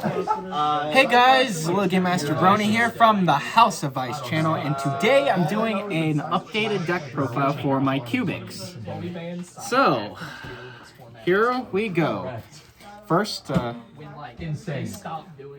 Hey guys, Little Game Master Brony here from the House of Ice channel, and today I'm doing an updated deck profile for my Cubics. So, here we go. First, we're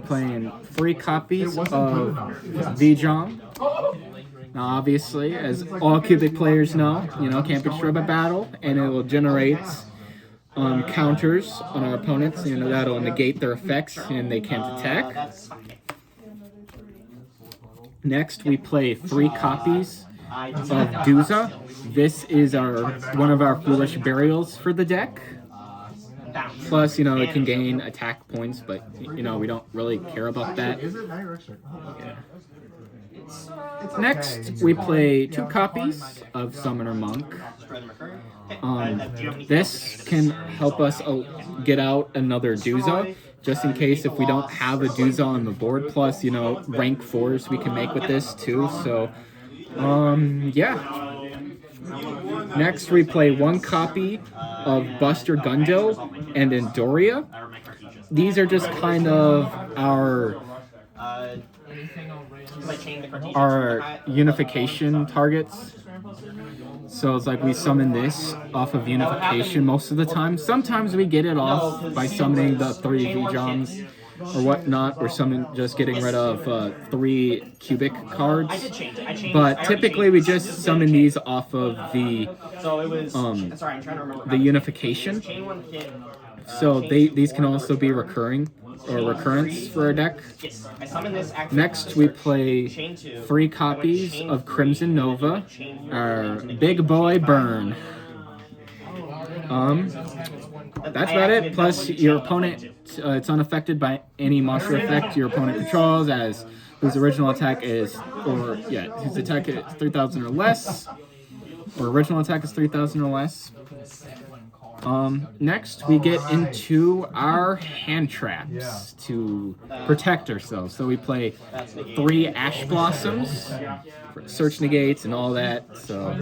playing 3 copies of VJOM. Now, obviously, as all Cubic players know, can't be destroyed by battle, and it will generate counters on our opponents, that'll negate their effects and they can't attack. Next, we play 3 copies of Duza. This is one of our foolish burials for the deck. Plus, it can gain attack points, but, we don't really care about that. Yeah. Next, we play 2 copies of Summoner Monk. This can help us get out another Duza, just in case if we don't have a Duza on the board. Plus, rank 4s we can make with this too. So, yeah. Next, we play 1 copy of Buster Gundo and Endoria. These are just kind of our unification targets. So it's like we summon this off of unification most of the time. Sometimes we get it off by summoning the 3 VJOMs or whatnot, or just getting rid of 3 cubic cards. But typically we just summon these off of the unification. So these can also be recurring or recurrence for our deck. Next, we play 3 copies of Crimson Nova, our big boy Burn. That's about it. Plus, your opponent, it's unaffected by any monster effect your opponent controls, as whose original attack is, whose attack is 3,000 or less, or original attack is 3,000 or less. Next, we get into our hand traps to protect ourselves. So we play 3 Ash Blossoms, search negates, and all that. So,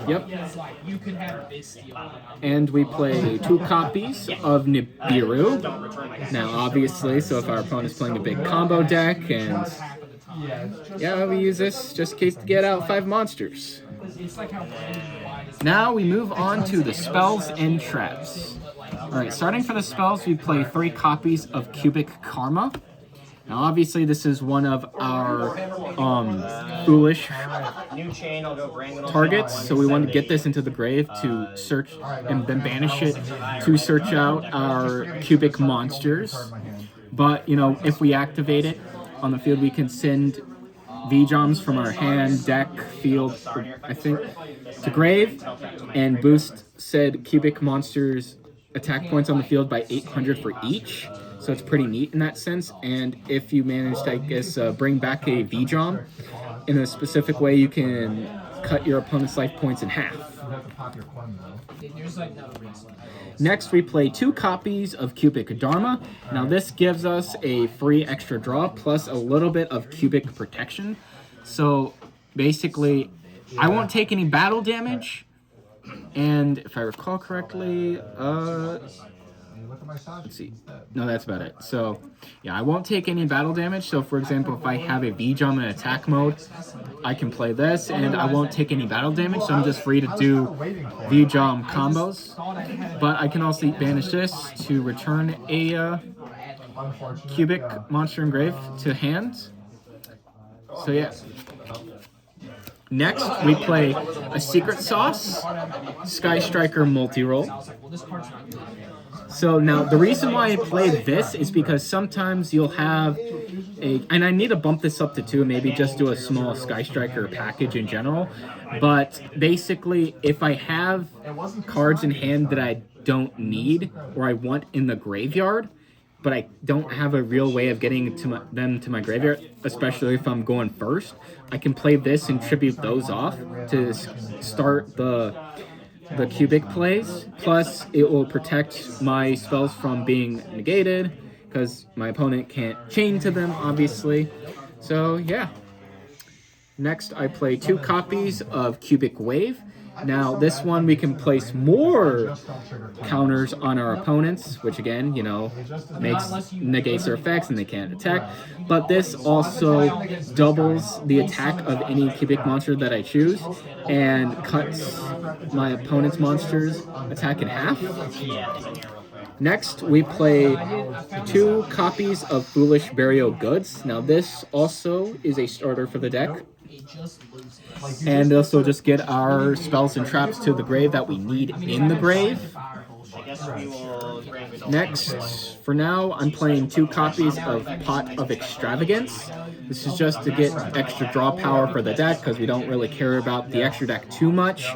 yep. And we play 2 copies of Nibiru. Now, obviously, so if our opponent's playing a big combo deck, and yeah, we use this just in case to get out 5 monsters. Now we move on to the spells and traps. Alright, starting for the spells, we play 3 copies of Cubic Karma. Now obviously this is one of our foolish targets, so we want to get this into the grave to search and then banish it to search out our Cubic monsters. But, if we activate it on the field, we can send VJOMs from our hand, deck, field, I think, to grave, and boost said cubic monsters' attack points on the field by 800 for each. So it's pretty neat in that sense. And if you manage to, I guess, bring back a VJOM in a specific way, you can cut your opponent's life points in half. Next, we play 2 copies of Cubic Dharma. Now this gives us a free extra draw plus a little bit of cubic protection. So basically, I won't take any battle damage, and if I recall correctly, let's see. No, that's about it. So, yeah, I won't take any battle damage. So, for example, if I have a VJOM in attack mode, I can play this, and I won't take any battle damage. So I'm just free to do VJOM combos. But I can also banish this to return a cubic monster engraved to hand. So, yeah. Next, we play a Secret Sauce, Sky Striker multi-roll. So now, the reason why I play this is because sometimes you'll have and I need to bump this up to 2, maybe just do a small Sky Striker package in general. But basically, if I have cards in hand that I don't need or I want in the graveyard, but I don't have a real way of getting them to my graveyard, especially if I'm going first, I can play this and tribute those off to start the cubic plays. Plus, it will protect my spells from being negated, because my opponent can't chain to them, obviously. So, yeah. Next, I play 2 copies of Cubic Wave. Now, this one we can place more counters on our opponents, which again, you know, negates their effects and they can't attack. But this also doubles the attack of any cubic monster that I choose and cuts my opponent's monster's attack in half. Next, we play 2 copies of Foolish Burial Goods. Now, this also is a starter for the deck. And this will just get our spells and traps to the grave that we need in the grave. Next, for now, I'm playing 2 copies of Pot of Extravagance. This is just to get extra draw power for the deck because we don't really care about the extra deck too much.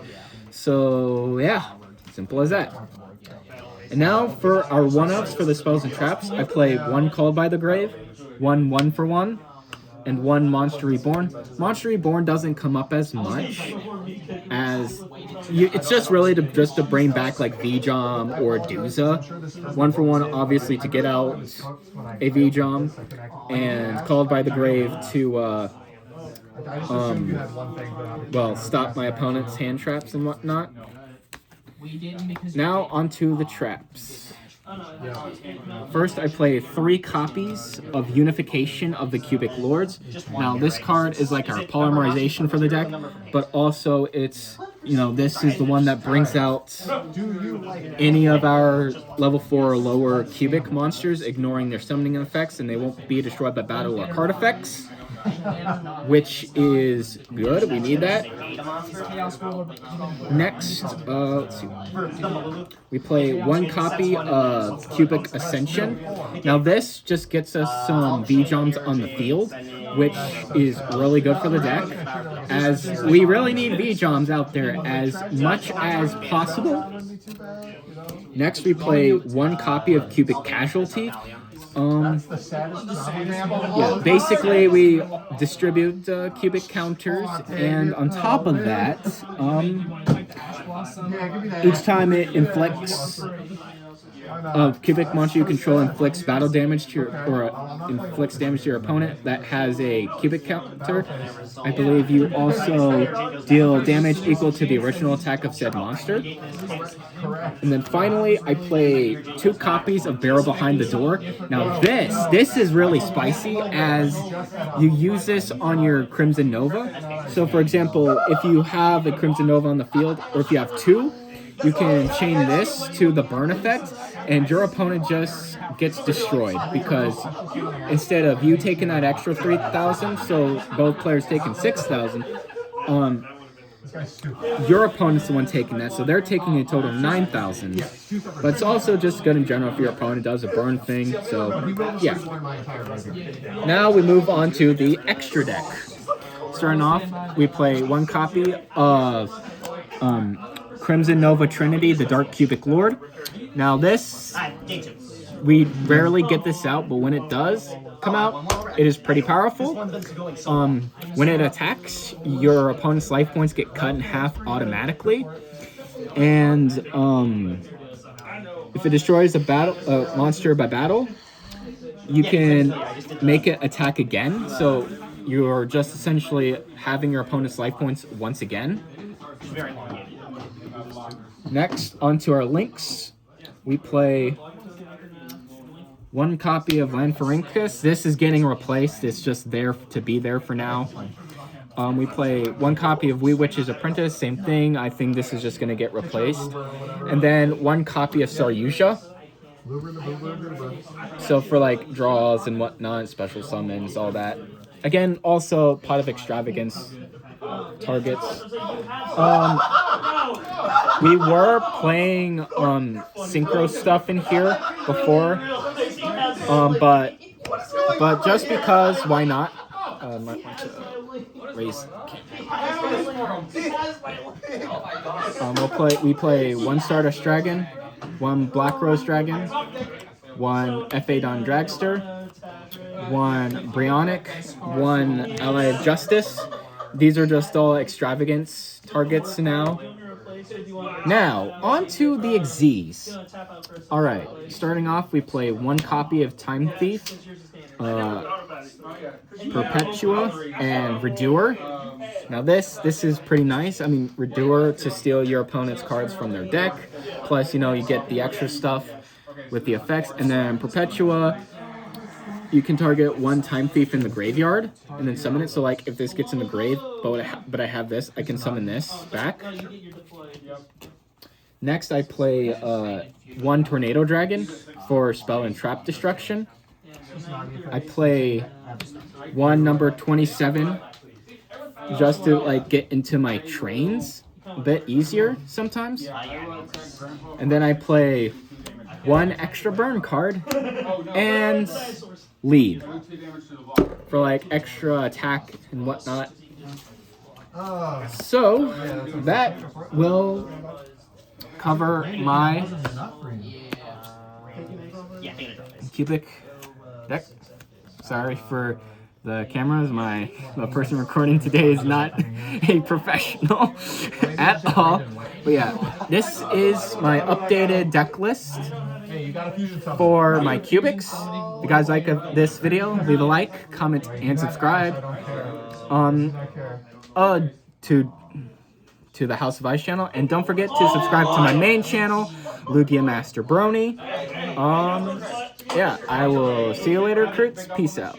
So, yeah, simple as that. And now for our 1-ups for the spells and traps, I play 1 Called by the Grave, 1 1-for-1, and 1 Monster Reborn. Monster Reborn doesn't come up as much as it's just really to bring back like V-Jom or Duza. 1-for-1 obviously to get out a V-Jom, and Called by the Grave to well, stop my opponent's hand traps and whatnot. Now onto the traps. First, I play 3 copies of Unification of the Cubic Lords. Now, this card is like our polymerization for the deck, but also it's, you know, this is the one that brings out any of our level 4 or lower cubic monsters, ignoring their summoning effects, and they won't be destroyed by battle or card effects, which is good. We need that. Next, let's see. We play 1 copy of Cubic Ascension. Now this just gets us some V-Joms on the field, which is really good for the deck, as we really need V-Joms out there as much as possible. Next, we play 1 copy of Cubic Casualty. Yeah, basically we distribute cubic counters, and on top of that, each time it inflicts cubic monster you control inflicts battle damage to your, or inflicts damage to your opponent that has a cubic counter, I believe you also deal damage equal to the original attack of said monster. And then finally, I play 2 copies of Barrel Behind the Door. Now this is really spicy, as you use this on your Crimson Nova. So for example, if you have a Crimson Nova on the field, or if you have 2, you can chain this to the burn effect, and your opponent just gets destroyed, because instead of you taking that extra 3,000, so both players taking 6,000, your opponent's the one taking that, so they're taking a total of 9,000. But it's also just good in general if your opponent does a burn thing, so yeah. Now we move on to the extra deck. Starting off, we play 1 copy of Crimson Nova Trinity, the Dark Cubic Lord. Now this, we rarely get this out, but when it does come out, it is pretty powerful. When it attacks, your opponent's life points get cut in half automatically, and if it destroys a monster by battle, you can make it attack again. So you're just essentially having your opponent's life points once again. Next, onto our links, we play 1 copy of Lanfarincus. This is getting replaced. It's just there to be there for now. We play 1 copy of Wee Witch's Apprentice. Same thing. I think this is just going to get replaced. And then 1 copy of Saryusha. So for like draws and whatnot, special summons, all that. Again, also Pot of Extravagance targets. We were playing synchro stuff in here before, but just because, why not? Raise. We play 1 Stardust Dragon, 1 Black Rose Dragon, 1 Phaedon Dragster, 1 Brionic, 1 Ally of Justice. These are just all extravagance targets now. Now, on to the Xyz. Alright, starting off, we play 1 copy of Time Thief, Perpetua, and Redoer. Now this is pretty nice. I mean, Redoer to steal your opponent's cards from their deck. Plus, you know, you get the extra stuff with the effects. And then Perpetua, you can target one Time Thief in the graveyard and then summon it. So like if this gets in the grave, but I have this, I can summon this back. Next, I play one Tornado Dragon for spell and trap destruction. I play one number 27 just to like get into my trains a bit easier sometimes. And then I play one extra burn card and lead for like extra attack and whatnot. So that will cover my cubic deck. Sorry for the cameras. The person recording today is not a professional at all. But yeah, this is my updated deck list for my cubics. If you guys like this video, leave a like, comment, and subscribe. To the House of Ice channel, and don't forget to subscribe to my main channel, Lugia Master Brony. Yeah, I will see you later, Crits. Peace out.